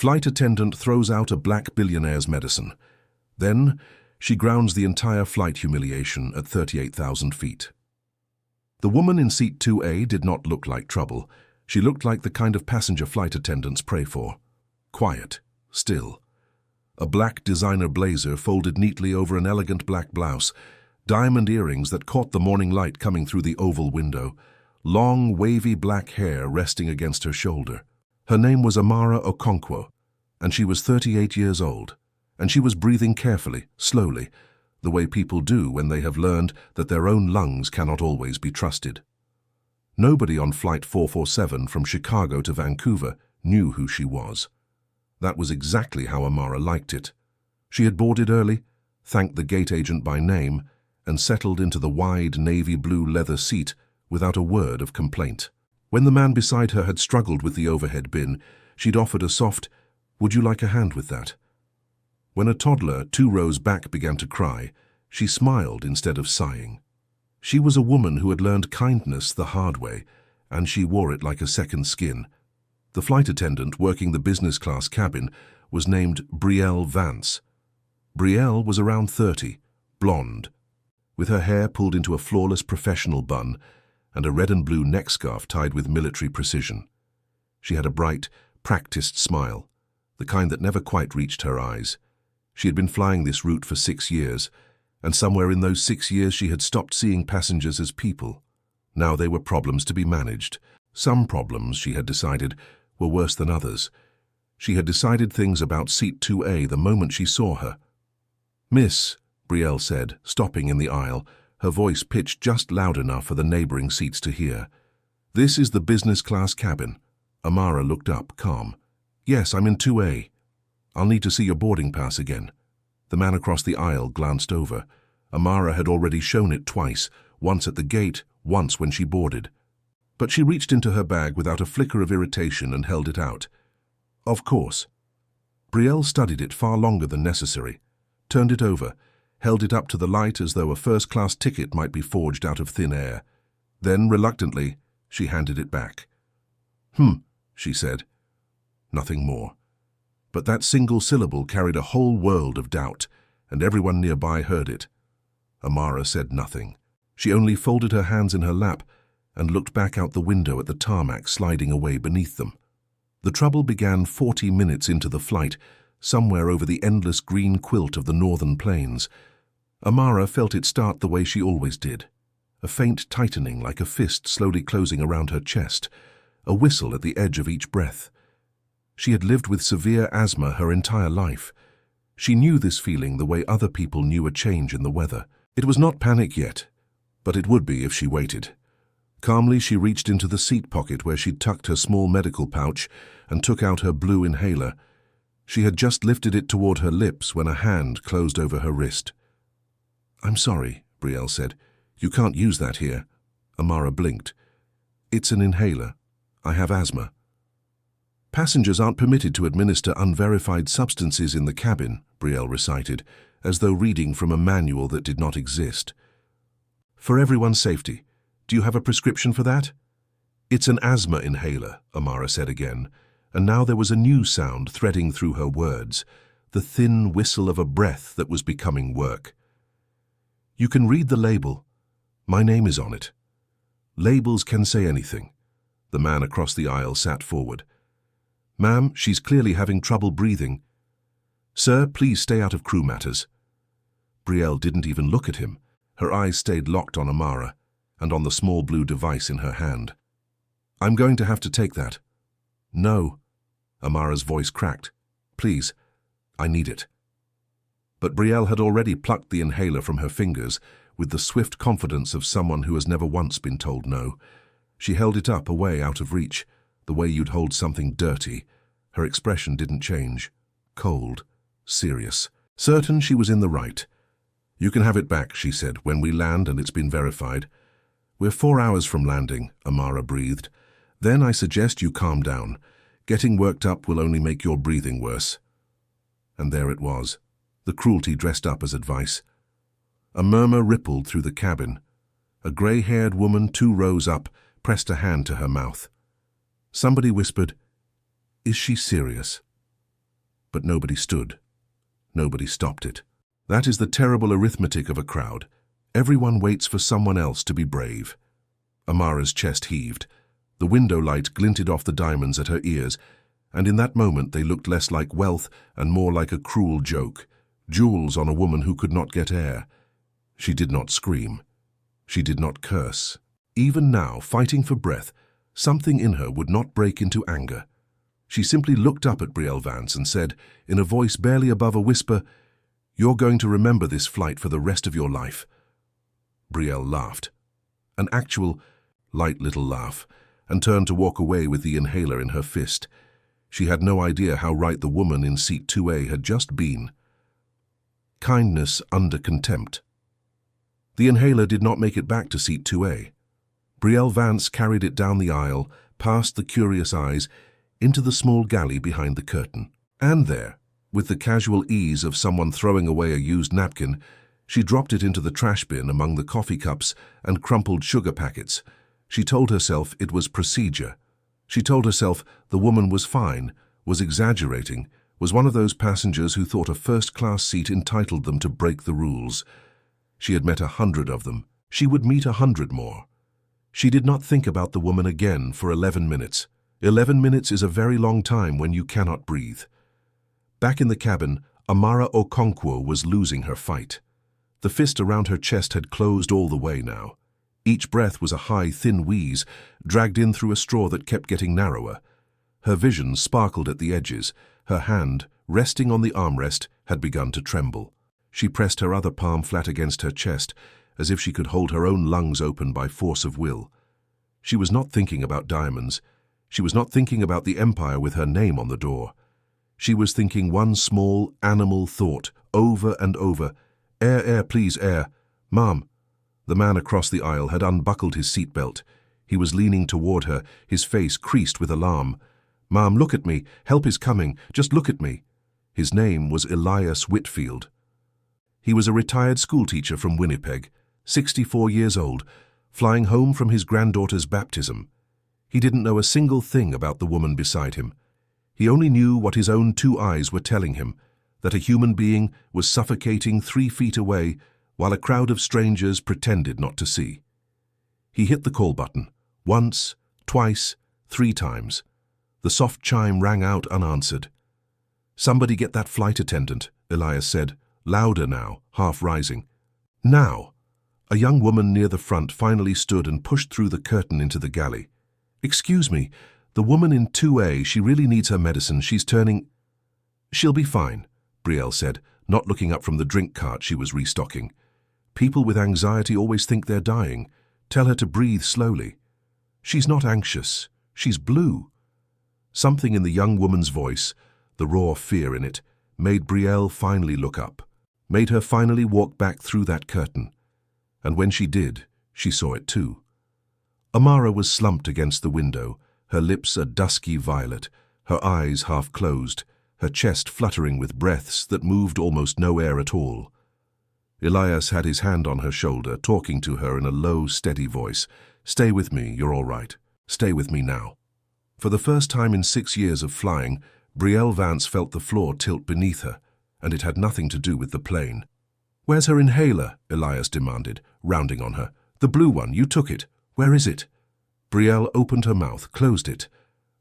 Flight attendant throws out a black billionaire's medicine. Then, she grounds the entire flight humiliation at 38,000 feet. The woman in seat 2A did not look like trouble. She looked like the kind of passenger flight attendants pray for. Quiet, still. A black designer blazer folded neatly over an elegant black blouse, diamond earrings that caught the morning light coming through the oval window, long, wavy black hair resting against her shoulder. Her name was Amara Okonkwo, and she was 38 years old, and she was breathing carefully, slowly, the way people do when they have learned that their own lungs cannot always be trusted. Nobody on Flight 447 from Chicago to Vancouver knew who she was. That was exactly how Amara liked it. She had boarded early, thanked the gate agent by name, and settled into the wide navy blue leather seat without a word of complaint. When the man beside her had struggled with the overhead bin, she'd offered a soft, "Would you like a hand with that?" When a toddler 2 rows back began to cry, she smiled instead of sighing. She was a woman who had learned kindness the hard way, and she wore it like a second skin. The flight attendant working the business class cabin was named Brielle Vance. Brielle was around 30, blonde, with her hair pulled into a flawless professional bun and a red and blue neck scarf tied with military precision. She had a bright, practiced smile, the kind that never quite reached her eyes. She had been flying this route for 6 years, and somewhere in those 6 years she had stopped seeing passengers as people. Now they were problems to be managed. Some problems, she had decided, were worse than others. She had decided things about seat 2A the moment she saw her. "Miss," Brielle said, stopping in the aisle, her voice pitched just loud enough for the neighboring seats to hear. "This is the business class cabin." Amara looked up, calm. "Yes, I'm in 2A. I'll need to see your boarding pass again." The man across the aisle glanced over. Amara had already shown it twice, once at the gate, once when she boarded. But she reached into her bag without a flicker of irritation and held it out. "Of course." Brielle studied it far longer than necessary, turned it over, held it up to the light as though a first-class ticket might be forged out of thin air. Then, reluctantly, she handed it back. She said. Nothing more. But that single syllable carried a whole world of doubt, and everyone nearby heard it. Amara said nothing. She only folded her hands in her lap and looked back out the window at the tarmac sliding away beneath them. The trouble began 40 minutes into the flight, somewhere over the endless green quilt of the northern plains. Amara felt it start the way she always did, a faint tightening like a fist slowly closing around her chest, a whistle at the edge of each breath. She had lived with severe asthma her entire life. She knew this feeling the way other people knew a change in the weather. It was not panic yet, but it would be if she waited. Calmly, she reached into the seat pocket where she'd tucked her small medical pouch and took out her blue inhaler. She had just lifted it toward her lips when a hand closed over her wrist. "I'm sorry," Brielle said. "You can't use that here." Amara blinked. "It's an inhaler. I have asthma." "Passengers aren't permitted to administer unverified substances in the cabin," Brielle recited, as though reading from a manual that did not exist. "For everyone's safety. Do you have a prescription for that?" "It's an asthma inhaler," Amara said again, and now there was a new sound threading through her words, the thin whistle of a breath that was becoming work. "You can read the label. My name is on it." "Labels can say anything." The man across the aisle sat forward. "Ma'am, she's clearly having trouble breathing." "Sir, please stay out of crew matters." Brielle didn't even look at him. Her eyes stayed locked on Amara and on the small blue device in her hand. "I'm going to have to take that." "No." Amara's voice cracked. "Please, I need it." But Brielle had already plucked the inhaler from her fingers with the swift confidence of someone who has never once been told no. She held it up away out of reach, the way you'd hold something dirty. Her expression didn't change. Cold, serious, certain she was in the right. "You can have it back," she said, "when we land and it's been verified." "We're 4 hours from landing," Amara breathed. "Then I suggest you calm down. Getting worked up will only make your breathing worse." And there it was, the cruelty dressed up as advice. A murmur rippled through the cabin. A grey-haired woman 2 rows up pressed a hand to her mouth. Somebody whispered, "Is she serious?" But nobody stood. Nobody stopped it. That is the terrible arithmetic of a crowd. Everyone waits for someone else to be brave. Amara's chest heaved. The window light glinted off the diamonds at her ears, and in that moment they looked less like wealth and more like a cruel joke. Jewels on a woman who could not get air. She did not scream. She did not curse. Even now, fighting for breath, something in her would not break into anger. She simply looked up at Brielle Vance and said, in a voice barely above a whisper, "You're going to remember this flight for the rest of your life." Brielle laughed. An actual, light little laugh, and turned to walk away with the inhaler in her fist. She had no idea how right the woman in seat 2A had just been. Kindness under contempt. The inhaler did not make it back to seat 2A. Brielle Vance carried it down the aisle, past the curious eyes, into the small galley behind the curtain. And there, with the casual ease of someone throwing away a used napkin, she dropped it into the trash bin among the coffee cups and crumpled sugar packets. She told herself it was procedure. She told herself the woman was fine, was exaggerating, was one of those passengers who thought a first-class seat entitled them to break the rules. She had met 100 of them. She would meet 100 more. She did not think about the woman again for 11 minutes. 11 minutes is a very long time when you cannot breathe. Back in the cabin, Amara Okonkwo was losing her fight. The fist around her chest had closed all the way now. Each breath was a high, thin wheeze, dragged in through a straw that kept getting narrower. Her vision sparkled at the edges. Her hand, resting on the armrest, had begun to tremble. She pressed her other palm flat against her chest, as if she could hold her own lungs open by force of will. She was not thinking about diamonds. She was not thinking about the empire with her name on the door. She was thinking one small, animal thought, over and over. "Air, air, please, air. Mom." The man across the aisle had unbuckled his seatbelt. He was leaning toward her, his face creased with alarm. "Mom, look at me. Help is coming. Just look at me." His name was Elias Whitfield. He was a retired schoolteacher from Winnipeg, 64 years old, flying home from his granddaughter's baptism. He didn't know a single thing about the woman beside him. He only knew what his own 2 eyes were telling him, that a human being was suffocating 3 feet away while a crowd of strangers pretended not to see. He hit the call button, once, twice, 3 times. The soft chime rang out unanswered. "Somebody get that flight attendant," Elias said, louder now, half rising. "Now!" A young woman near the front finally stood and pushed through the curtain into the galley. "Excuse me, the woman in 2A, she really needs her medicine. She's turning—" "She'll be fine," Brielle said, not looking up from the drink cart she was restocking. "People with anxiety always think they're dying. Tell her to breathe slowly." "She's not anxious. She's blue." Something in the young woman's voice, the raw fear in it, made Brielle finally look up, made her finally walk back through that curtain. And when she did, she saw it too. Amara was slumped against the window, her lips a dusky violet, her eyes half closed, her chest fluttering with breaths that moved almost no air at all. Elias had his hand on her shoulder, talking to her in a low, steady voice. "Stay with me, you're all right. Stay with me now." For the first time in 6 years of flying, Brielle Vance felt the floor tilt beneath her, and it had nothing to do with the plane. "Where's her inhaler?" Elias demanded, rounding on her. "The blue one, you took it. Where is it?" Brielle opened her mouth, closed it.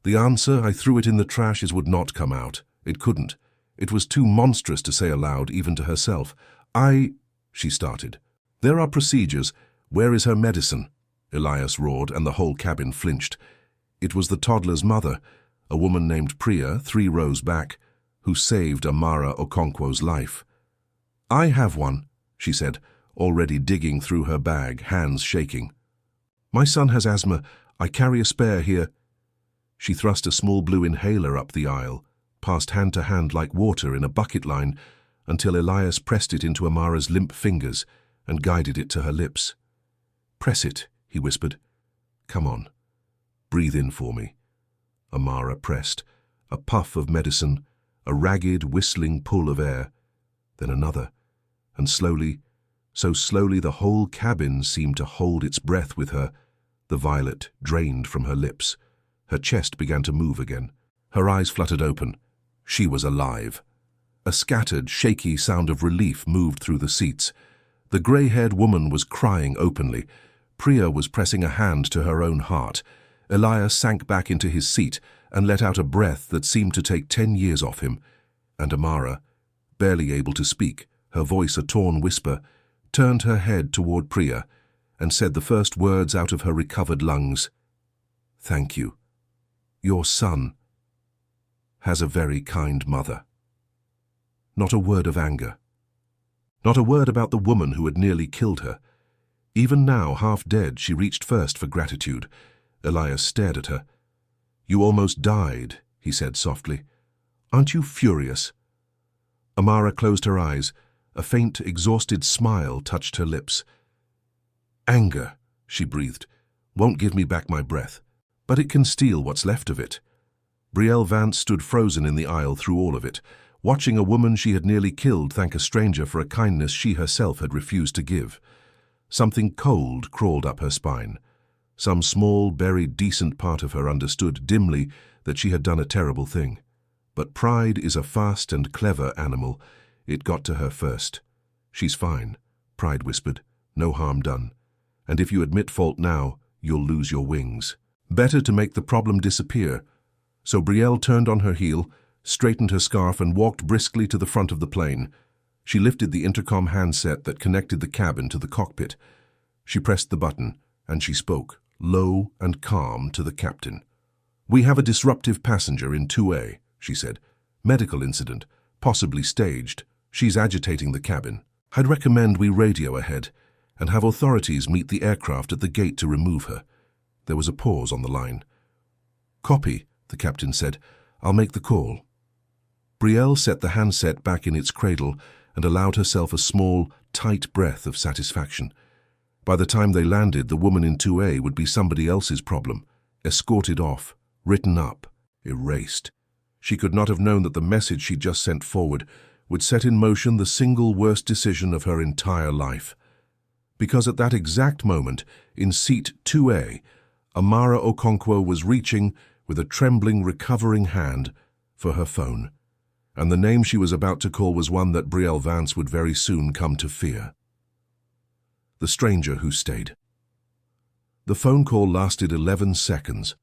The answer, "I threw it in the trash," would not come out. It couldn't. It was too monstrous to say aloud, even to herself. She started. "There are procedures. Where is her medicine?" Elias roared, and the whole cabin flinched. It was the toddler's mother, a woman named Priya, 3 rows back, who saved Amara Okonkwo's life. "I have one," she said, already digging through her bag, hands shaking. "My son has asthma. I carry a spare here." She thrust a small blue inhaler up the aisle, passed hand to hand like water in a bucket line, until Elias pressed it into Amara's limp fingers and guided it to her lips. "Press it," he whispered. "Come on. Breathe in for me." Amara pressed. A puff of medicine, a ragged, whistling pull of air, then another, and slowly, so slowly the whole cabin seemed to hold its breath with her. The violet drained from her lips. Her chest began to move again. Her eyes fluttered open. She was alive. A scattered, shaky sound of relief moved through the seats. The grey-haired woman was crying openly. Priya was pressing a hand to her own heart. Elias sank back into his seat and let out a breath that seemed to take 10 years off him. And Amara, barely able to speak, her voice a torn whisper, turned her head toward Priya and said the first words out of her recovered lungs. "Thank you. Your son has a very kind mother." Not a word of anger. Not a word about the woman who had nearly killed her. Even now, half dead, she reached first for gratitude. Elias stared at her. "You almost died," he said softly. "Aren't you furious?" Amara closed her eyes. A faint, exhausted smile touched her lips. "Anger," she breathed, "won't give me back my breath, but it can steal what's left of it." Brielle Vance stood frozen in the aisle through all of it, watching a woman she had nearly killed thank a stranger for a kindness she herself had refused to give. Something cold crawled up her spine. Some small, buried, decent part of her understood dimly that she had done a terrible thing. But pride is a fast and clever animal. It got to her first. "She's fine," Pride whispered. "No harm done. And if you admit fault now, you'll lose your wings. Better to make the problem disappear." So Brielle turned on her heel, straightened her scarf and walked briskly to the front of the plane. She lifted the intercom handset that connected the cabin to the cockpit. She pressed the button, and she spoke, low and calm, to the captain. "We have a disruptive passenger in 2A, she said. "Medical incident, possibly staged. She's agitating the cabin. I'd recommend we radio ahead and have authorities meet the aircraft at the gate to remove her." There was a pause on the line. "Copy," the captain said. "I'll make the call." Brielle set the handset back in its cradle and allowed herself a small, tight breath of satisfaction. By the time they landed, the woman in 2A would be somebody else's problem, escorted off, written up, erased. She could not have known that the message she'd just sent forward would set in motion the single worst decision of her entire life. Because at that exact moment, in seat 2A, Amara Okonkwo was reaching, with a trembling, recovering hand, for her phone. And the name she was about to call was one that Brielle Vance would very soon come to fear. The stranger who stayed. The phone call lasted 11 seconds.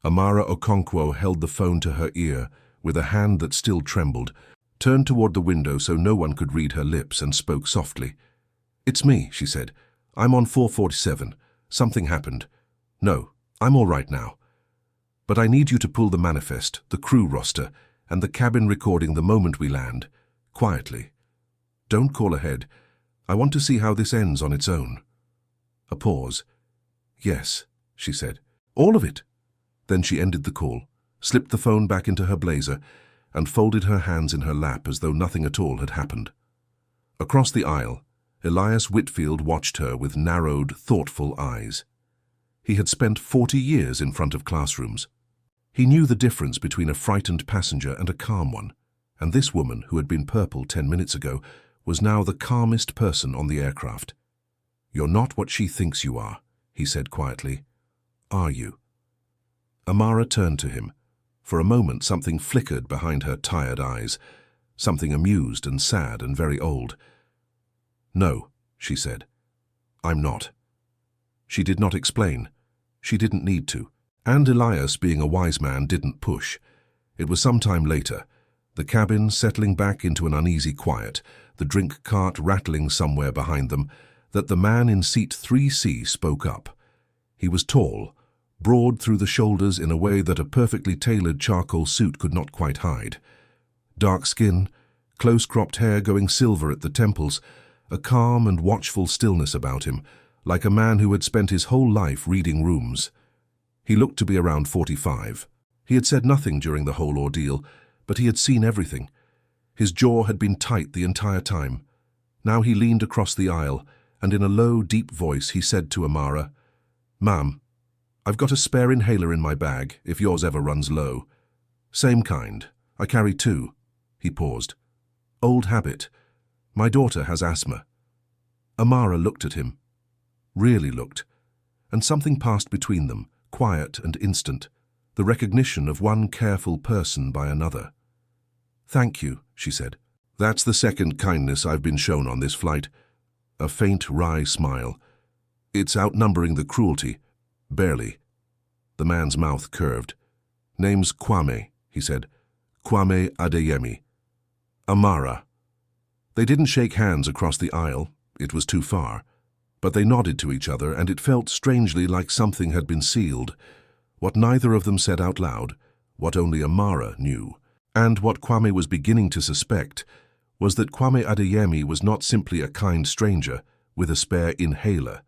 Amara Okonkwo held the phone to her ear, with a hand that still trembled, turned toward the window so no one could read her lips, and spoke softly. "It's me," she said. "I'm on 447. Something happened. No, I'm all right now. But I need you to pull the manifest, the crew roster, and the cabin recording the moment we land. Quietly. Don't call ahead. I want to see how this ends on its own." A pause. "Yes," she said. "All of it." Then she ended the call, slipped the phone back into her blazer, and folded her hands in her lap as though nothing at all had happened. Across the aisle, Elias Whitfield watched her with narrowed, thoughtful eyes. He had spent 40 years in front of classrooms. He knew the difference between a frightened passenger and a calm one, and this woman, who had been purple 10 minutes ago, was now the calmest person on the aircraft. "You're not what she thinks you are," he said quietly. "Are you?" Amara turned to him. For a moment something flickered behind her tired eyes, something amused and sad and very old. "No," she said. "I'm not." She did not explain. She didn't need to. And Elias, being a wise man, didn't push. It was some time later, the cabin settling back into an uneasy quiet, the drink cart rattling somewhere behind them, that the man in seat 3C spoke up. He was tall, broad through the shoulders in a way that a perfectly tailored charcoal suit could not quite hide. Dark skin, close-cropped hair going silver at the temples, a calm and watchful stillness about him, like a man who had spent his whole life reading rooms. He looked to be around 45. He had said nothing during the whole ordeal, but he had seen everything. His jaw had been tight the entire time. Now he leaned across the aisle, and in a low, deep voice he said to Amara, "Ma'am, I've got a spare inhaler in my bag, if yours ever runs low. Same kind. I carry 2. He paused. "Old habit. My daughter has asthma." Amara looked at him. Really looked. And something passed between them, quiet and instant, the recognition of one careful person by another. "Thank you," she said. "That's the second kindness I've been shown on this flight." A faint, wry smile. "It's outnumbering the cruelty. Barely." The man's mouth curved. "Name's Kwame," he said. "Kwame Adeyemi. Amara." They didn't shake hands across the aisle. It was too far. But they nodded to each other, and it felt strangely like something had been sealed. What neither of them said out loud, what only Amara knew, and what Kwame was beginning to suspect, was that Kwame Adeyemi was not simply a kind stranger with a spare inhaler.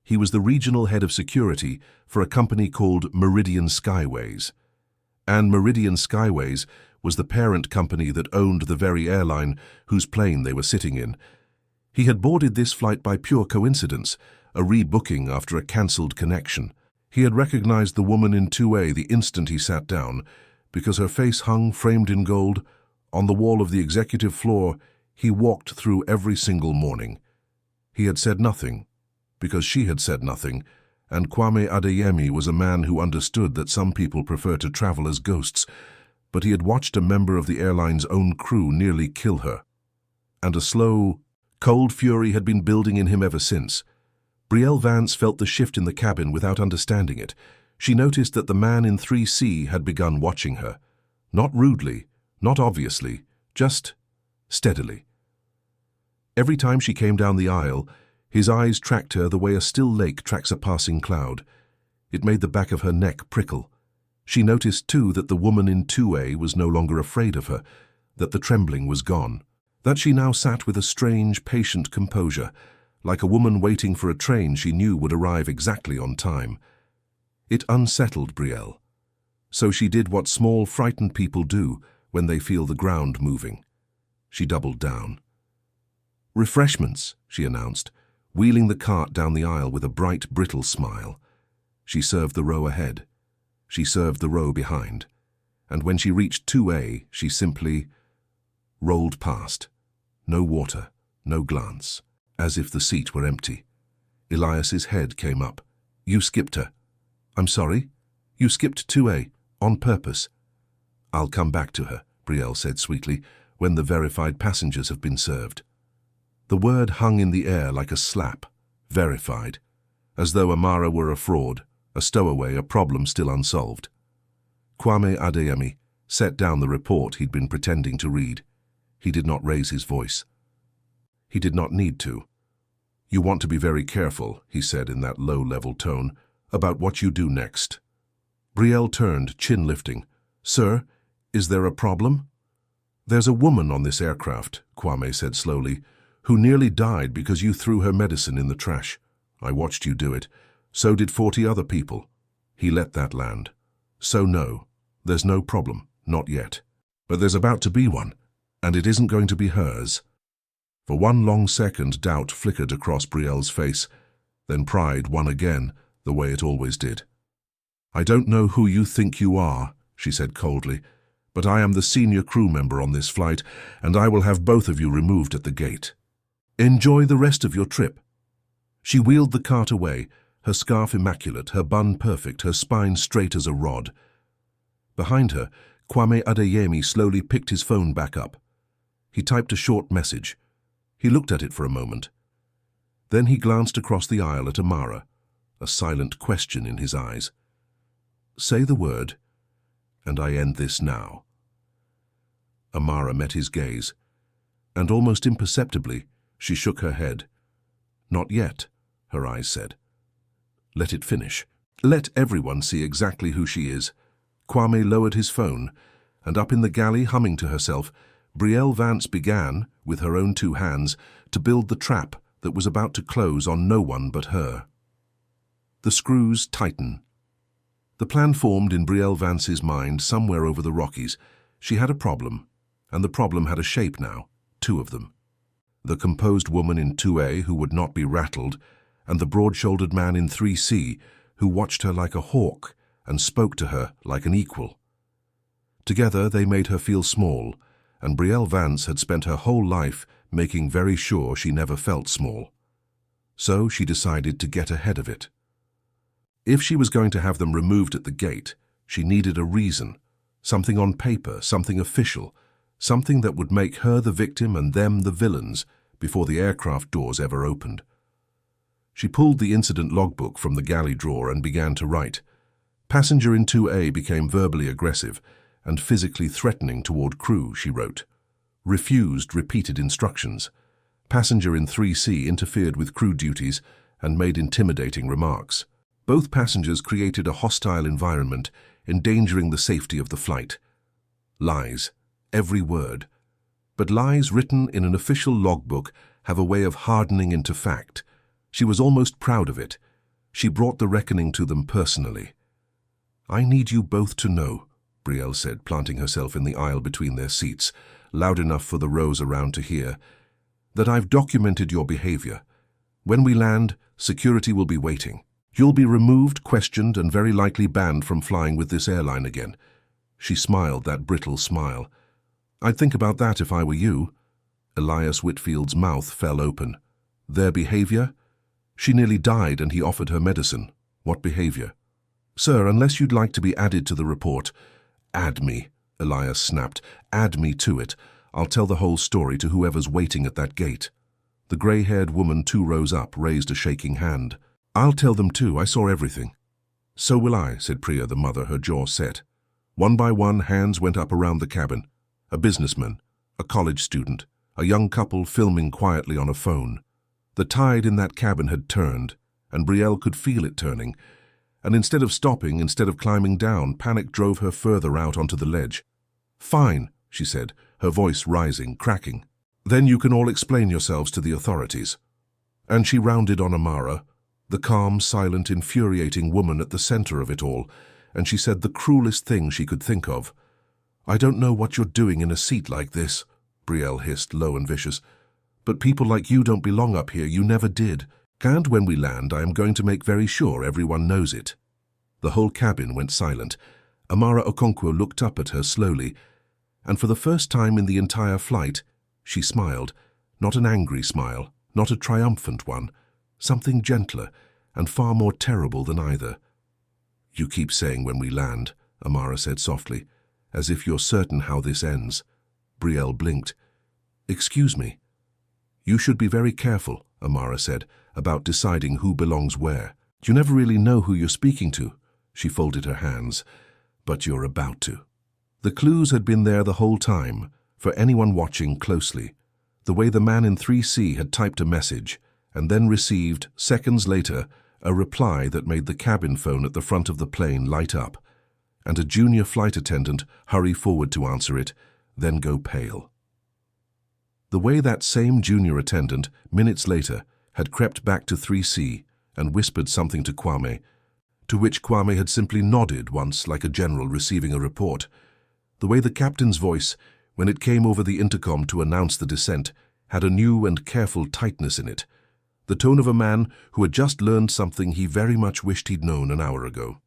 He was the regional head of security for a company called Meridian Skyways. And Meridian Skyways was the parent company that owned the very airline whose plane they were sitting in. He had boarded this flight by pure coincidence, a rebooking after a cancelled connection. He had recognized the woman in 2A the instant he sat down, because her face hung, framed in gold, on the wall of the executive floor he walked through every single morning. He had said nothing, because she had said nothing, and Kwame Adeyemi was a man who understood that some people prefer to travel as ghosts, but he had watched a member of the airline's own crew nearly kill her. And a slow, cold fury had been building in him ever since. Brielle Vance felt the shift in the cabin without understanding it. She noticed that the man in 3C had begun watching her. Not rudely, not obviously, just steadily. Every time she came down the aisle, his eyes tracked her the way a still lake tracks a passing cloud. It made the back of her neck prickle. She noticed, too, that the woman in 2A was no longer afraid of her, that the trembling was gone, that she now sat with a strange, patient composure, like a woman waiting for a train she knew would arrive exactly on time. It unsettled Brielle. So she did what small, frightened people do when they feel the ground moving. She doubled down. "Refreshments," she announced, wheeling the cart down the aisle with a bright, brittle smile. She served the row ahead. She served the row behind. And when she reached 2A, she simply rolled past. No water, no glance, as if the seat were empty. Elias's head came up. "You skipped her." "I'm sorry? You skipped 2A, on purpose." "I'll come back to her," Brielle said sweetly, "when the verified passengers have been served." The word hung in the air like a slap. Verified. As though Amara were a fraud, a stowaway, a problem still unsolved. Kwame Adeyemi set down the report he'd been pretending to read. He did not raise his voice. He did not need to. "You want to be very careful," he said in that low-level tone, "about what you do next." Brielle turned, chin lifting. "Sir, is there a problem?" "There's a woman on this aircraft," Kwame said slowly, "who nearly died because you threw her medicine in the trash. I watched you do it. So did 40 other people. He let that land. So no, there's no problem, not yet. But there's about to be one, and it isn't going to be hers." For one long second, doubt flickered across Brielle's face. Then pride won again, the way it always did. "I don't know who you think you are," she said coldly, "but I am the senior crew member on this flight, and I will have both of you removed at the gate. Enjoy the rest of your trip." She wheeled the cart away, her scarf immaculate, her bun perfect, her spine straight as a rod. Behind her, Kwame Adeyemi slowly picked his phone back up. He typed a short message. He looked at it for a moment. Then he glanced across the aisle at Amara, a silent question in his eyes. "Say the word, and I end this now." Amara met his gaze, and almost imperceptibly, she shook her head. "Not yet," her eyes said. "Let it finish. Let everyone see exactly who she is." Kwame lowered his phone, and up in the galley, humming to herself, Brielle Vance began, with her own 2 hands, to build the trap that was about to close on no one but her. The screws tighten. The plan formed in Brielle Vance's mind somewhere over the Rockies. She had a problem, and the problem had a shape now, 2 of them. The composed woman in 2A who would not be rattled, and the broad-shouldered man in 3C who watched her like a hawk and spoke to her like an equal. Together they made her feel small, and Brielle Vance had spent her whole life making very sure she never felt small. So she decided to get ahead of it. If she was going to have them removed at the gate, she needed a reason, something on paper, something official, something that would make her the victim and them the villains before the aircraft doors ever opened. She pulled the incident logbook from the galley drawer and began to write. Passenger in 2A became verbally aggressive and physically threatening toward crew, she wrote. Refused repeated instructions. Passenger in 3C interfered with crew duties and made intimidating remarks. Both passengers created a hostile environment, endangering the safety of the flight. Lies. Every word. But lies written in an official logbook have a way of hardening into fact. She was almost proud of it. She brought the reckoning to them personally. I need you both to know, Brielle said, planting herself in the aisle between their seats, loud enough for the rows around to hear, that I've documented your behavior. When we land, security will be waiting. You'll be removed, questioned, and very likely banned from flying with this airline again. She smiled that brittle smile. I'd think about that if I were you. Elias Whitfield's mouth fell open. Their behavior? She nearly died and he offered her medicine. What behavior? Sir, unless you'd like to be added to the report. Add me, Elias snapped. Add me to it. I'll tell the whole story to whoever's waiting at that gate. The grey-haired woman 2 rows up raised a shaking hand. I'll tell them too, I saw everything. So will I, said Priya the mother, her jaw set. One by one, hands went up around the cabin. A businessman, a college student, a young couple filming quietly on a phone. The tide in that cabin had turned, and Brielle could feel it turning, and instead of stopping, instead of climbing down, panic drove her further out onto the ledge. Fine, she said, her voice rising, cracking. Then you can all explain yourselves to the authorities. And she rounded on Amara, the calm, silent, infuriating woman at the center of it all, and she said the cruelest thing she could think of. I don't know what you're doing in a seat like this, Brielle hissed, low and vicious. But people like you don't belong up here, you never did. And when we land, I am going to make very sure everyone knows it. The whole cabin went silent. Amara Okonkwo looked up at her slowly, and for the first time in the entire flight, she smiled. Not an angry smile, not a triumphant one. Something gentler and far more terrible than either. You keep saying when we land, Amara said softly, as if you're certain how this ends. Brielle blinked. Excuse me. You should be very careful, Amara said, about deciding who belongs where. You never really know who you're speaking to. She folded her hands. But you're about to. The clues had been there the whole time, for anyone watching closely. The way the man in 3C had typed a message, and then received, seconds later, a reply that made the cabin phone at the front of the plane light up, and a junior flight attendant hurry forward to answer it, then go pale. The way that same junior attendant, minutes later, had crept back to 3C and whispered something to Kwame, to which Kwame had simply nodded once like a general receiving a report. The way the captain's voice, when it came over the intercom to announce the descent, had a new and careful tightness in it, the tone of a man who had just learned something he very much wished he'd known an hour ago.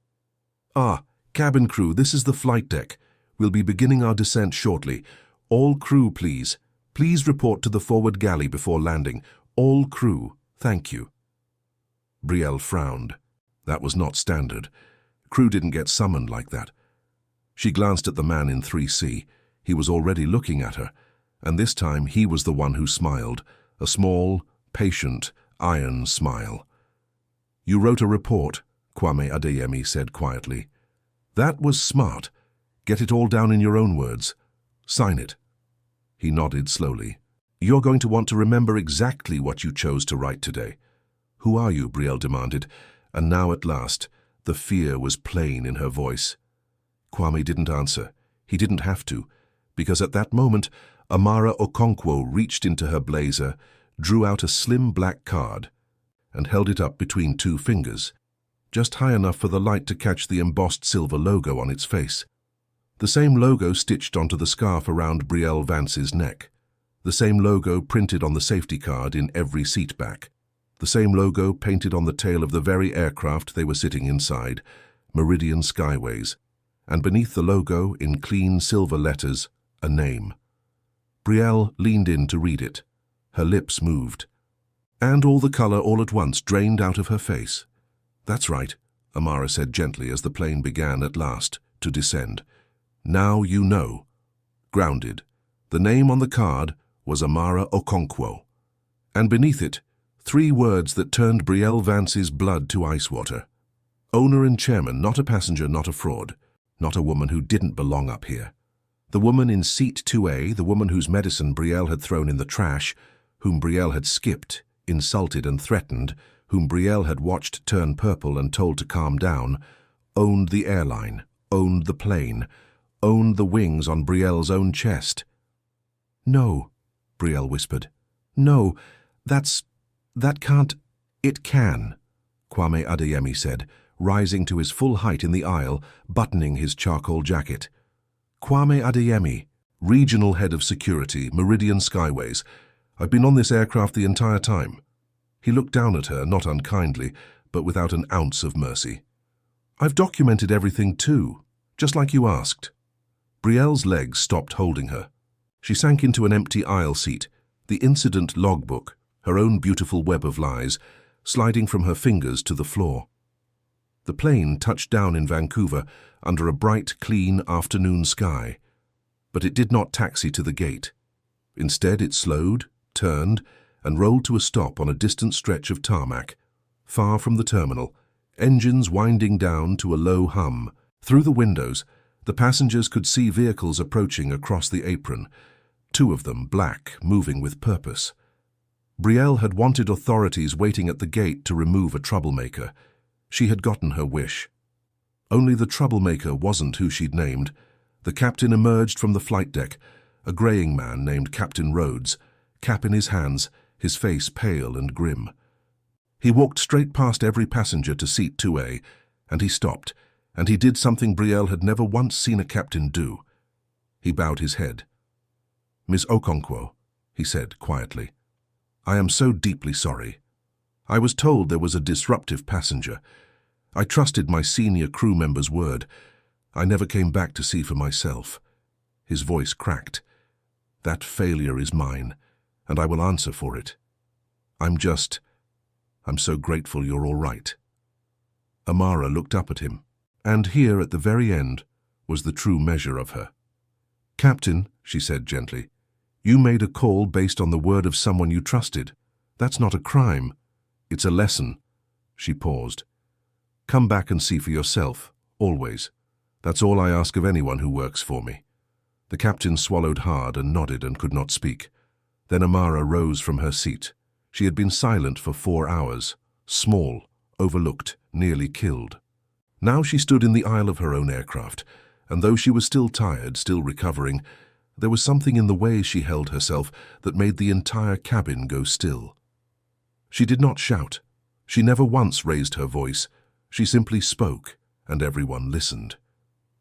Ah, cabin crew, this is the flight deck. We'll be beginning our descent shortly. All crew, please. Please report to the forward galley before landing. All crew, thank you. Brielle frowned. That was not standard. Crew didn't get summoned like that. She glanced at the man in 3C. He was already looking at her, and this time he was the one who smiled, a small, patient, iron smile. You wrote a report, Kwame Adeyemi said quietly. That was smart. Get it all down in your own words. Sign it. He nodded slowly. You're going to want to remember exactly what you chose to write today. Who are you? Brielle demanded, and now at last, the fear was plain in her voice. Kwame didn't answer. He didn't have to, because at that moment, Amara Okonkwo reached into her blazer, drew out a slim black card, and held it up between 2 fingers, just high enough for the light to catch the embossed silver logo on its face. The same logo stitched onto the scarf around Brielle Vance's neck. The same logo printed on the safety card in every seat back. The same logo painted on the tail of the very aircraft they were sitting inside, Meridian Skyways, and beneath the logo, in clean silver letters, a name. Brielle leaned in to read it. Her lips moved. And all the color all at once drained out of her face. That's right, Amara said gently as the plane began at last to descend. Now you know. Grounded. The name on the card was Amara Okonkwo, and beneath it, 3 words that turned Brielle Vance's blood to ice water. Owner and chairman, not a passenger, not a fraud, not a woman who didn't belong up here. The woman in seat 2A, the woman whose medicine Brielle had thrown in the trash, whom Brielle had skipped, insulted and threatened, whom Brielle had watched turn purple and told to calm down, owned the airline, owned the plane, owned the wings on Brielle's own chest. "No," Brielle whispered. "No, that can't—" "It can," Kwame Adeyemi said, rising to his full height in the aisle, buttoning his charcoal jacket. "Kwame Adeyemi, Regional Head of Security, Meridian Skyways. I've been on this aircraft the entire time." He looked down at her, not unkindly, but without an ounce of mercy. "I've documented everything too, just like you asked." Brielle's legs stopped holding her. She sank into an empty aisle seat, the incident logbook, her own beautiful web of lies, sliding from her fingers to the floor. The plane touched down in Vancouver under a bright, clean afternoon sky, but it did not taxi to the gate. Instead, it slowed, turned, and rolled to a stop on a distant stretch of tarmac, far from the terminal, engines winding down to a low hum. Through the windows, the passengers could see vehicles approaching across the apron, 2 of them black, moving with purpose. Brielle had wanted authorities waiting at the gate to remove a troublemaker. She had gotten her wish. Only the troublemaker wasn't who she'd named. The captain emerged from the flight deck, a greying man named Captain Rhodes, cap in his hands, his face pale and grim. He walked straight past every passenger to seat 2A, and he stopped, and he did something Brielle had never once seen a captain do. He bowed his head. "Miss Okonkwo," he said quietly, "I am so deeply sorry. I was told there was a disruptive passenger. I trusted my senior crew member's word. I never came back to see for myself." His voice cracked. "That failure is mine, and I will answer for it. I'm so grateful you're all right." Amara looked up at him, and here at the very end was the true measure of her. "Captain," she said gently, "you made a call based on the word of someone you trusted. That's not a crime. It's a lesson." She paused. "Come back and see for yourself, always. That's all I ask of anyone who works for me." The captain swallowed hard and nodded and could not speak. Then Amara rose from her seat. She had been silent for 4 hours, small, overlooked, nearly killed. Now she stood in the aisle of her own aircraft, and though she was still tired, still recovering, there was something in the way she held herself that made the entire cabin go still. She did not shout. She never once raised her voice. She simply spoke, and everyone listened.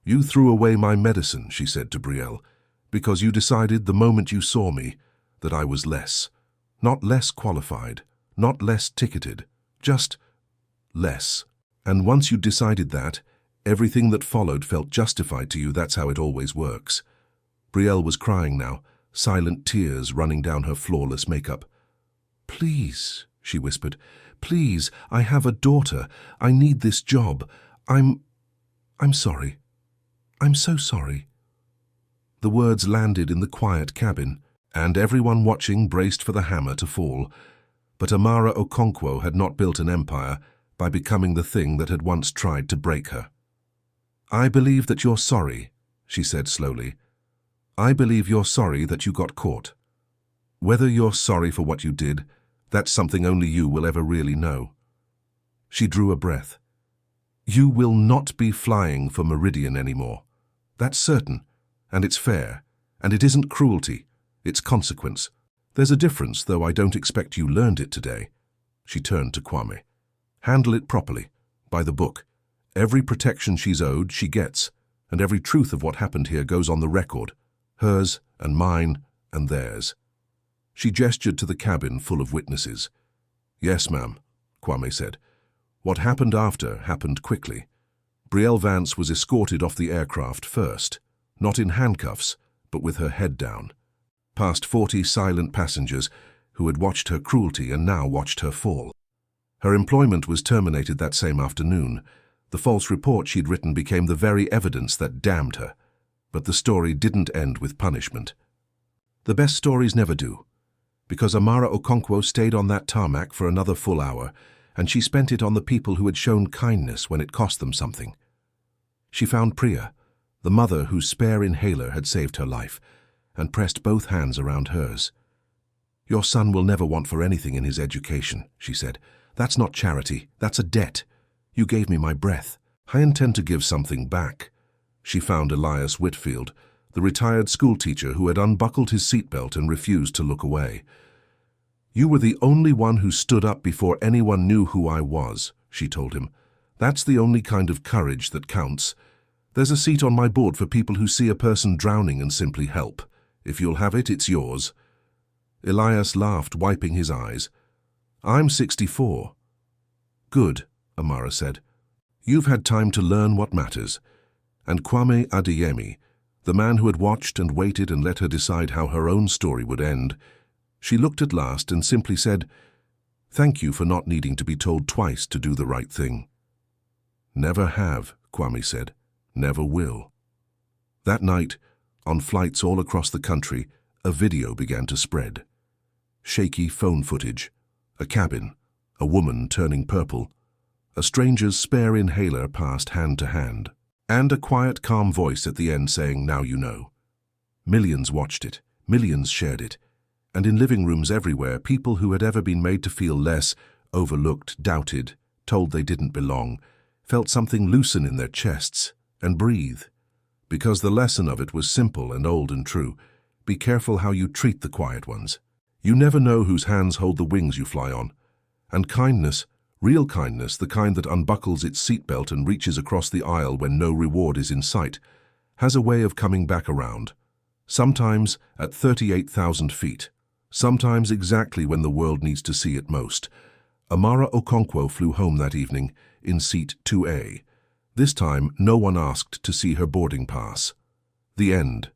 "You threw away my medicine," she said to Brielle, "because you decided the moment you saw me that I was less. Not less qualified, not less ticketed, just less. And once you decided that, everything that followed felt justified to you. That's how it always works." Brielle was crying now, silent tears running down her flawless makeup. "Please," she whispered, "please, I have a daughter. I need this job. I'm sorry. I'm so sorry." The words landed in the quiet cabin, and everyone watching braced for the hammer to fall. But Amara Okonkwo had not built an empire by becoming the thing that had once tried to break her. "I believe that you're sorry," she said slowly. "I believe you're sorry that you got caught. Whether you're sorry for what you did, that's something only you will ever really know." She drew a breath. "You will not be flying for Meridian anymore. That's certain, and it's fair, and it isn't cruelty, it's consequence. There's a difference, though I don't expect you learned it today." She turned to Kwame. "Handle it properly, by the book. Every protection she's owed, she gets, and every truth of what happened here goes on the record, hers and mine and theirs." She gestured to the cabin full of witnesses. "Yes, ma'am," Kwame said. "What happened after happened quickly. Brielle Vance was escorted off the aircraft first, not in handcuffs, but with her head down, past 40 silent passengers who had watched her cruelty and now watched her fall. Her employment was terminated that same afternoon. The false report she'd written became the very evidence that damned her. But the story didn't end with punishment. The best stories never do, because Amara Okonkwo stayed on that tarmac for another full hour, and she spent it on the people who had shown kindness when it cost them something. She found Priya, the mother whose spare inhaler had saved her life, and pressed both hands around hers. "Your son will never want for anything in his education," she said. "That's not charity, that's a debt. You gave me my breath. I intend to give something back." She found Elias Whitfield, the retired schoolteacher who had unbuckled his seatbelt and refused to look away. "You were the only one who stood up before anyone knew who I was," she told him. "That's the only kind of courage that counts. There's a seat on my board for people who see a person drowning and simply help. If you'll have it, it's yours." Elias laughed, wiping his eyes. "I'm 64. "Good," Amara said. "You've had time to learn what matters." And Kwame Adeyemi, the man who had watched and waited and let her decide how her own story would end, she looked at last and simply said, "Thank you for not needing to be told twice to do the right thing." "Never have," Kwame said. "Never will." That night, on flights all across the country, a video began to spread. Shaky phone footage, a cabin, a woman turning purple, a stranger's spare inhaler passed hand to hand, and a quiet, calm voice at the end saying, "Now you know." Millions watched it, millions shared it, and in living rooms everywhere, people who had ever been made to feel less, overlooked, doubted, told they didn't belong, felt something loosen in their chests and breathe. Because the lesson of it was simple and old and true. Be careful how you treat the quiet ones. You never know whose hands hold the wings you fly on. And kindness, real kindness, the kind that unbuckles its seatbelt and reaches across the aisle when no reward is in sight, has a way of coming back around. Sometimes at 38,000 feet. Sometimes exactly when the world needs to see it most. Amara Okonkwo flew home that evening in seat 2A. This time, no one asked to see her boarding pass. The end.